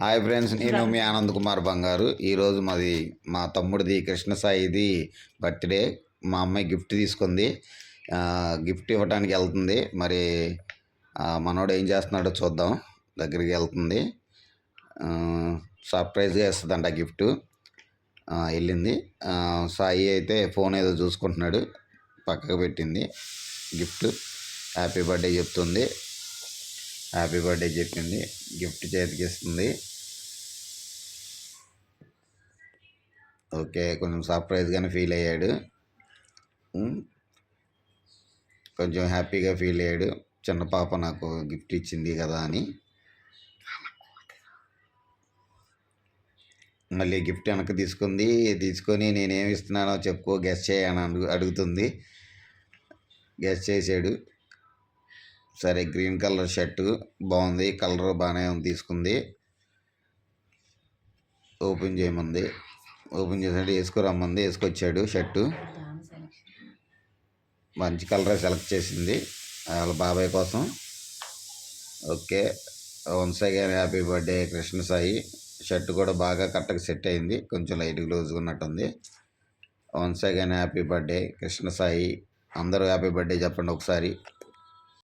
Hi friends, నేను మీ ఆనంద్ కుమార్ బంగారు. ఈరోజు మాది మా తమ్ముడిది కృష్ణ సాయిది బర్త్డే. మా అమ్మాయి గిఫ్ట్ తీసుకుంది. గిఫ్ట్ ఇవ్వడానికి వెళ్తుంది. మరి మనోడు ఏం చేస్తున్నాడో చూద్దాం. దగ్గరికి వెళ్తుంది. సర్ప్రైజ్గా ఇస్తుందంట గిఫ్ట్. వెళ్ళింది. సాయి అయితే ఫోన్ ఏదో చూసుకుంటున్నాడు. పక్కకు పెట్టింది గిఫ్ట్. హ్యాపీ బర్త్డే చెప్తుంది. హ్యాపీ బర్త్డే చెప్పింది. గిఫ్ట్ చేతికి ఇస్తుంది. ఓకే, కొంచెం సర్ప్రైజ్గానే ఫీల్ అయ్యాడు. కొంచెం హ్యాపీగా ఫీల్ అయ్యాడు. చిన్న పాప నాకు గిఫ్ట్ ఇచ్చింది కదా అని. మళ్ళీ గిఫ్ట్ వెనక్కి తీసుకొని నేనేమి ఇస్తున్నానో చెప్పుకో, గెస్ చేయని అడుగుతుంది. గెస్ చేసాడు. సరే, గ్రీన్ కలర్ షర్టు బాగుంది, కలర్ బాగానే ఉంది. తీసుకుంది. ఓపెన్ చేయమంది. ఓపెన్ చేసాడు. వేసుకురమ్మంది. వేసుకొచ్చాడు షర్టు. మంచి కలర్ సెలెక్ట్ చేసింది వాళ్ళ బాబాయ్ కోసం. Okay, once again happy birthday Krishna Sai. Shirt కూడా బాగా కరెక్ట్గా సెట్ అయింది. కొంచెం లైట్గా లూజ్గా ఉన్నట్టుంది. Once again happy birthday Krishna Sai. అందరూ హ్యాపీ బర్త్డే చెప్పండి ఒకసారి.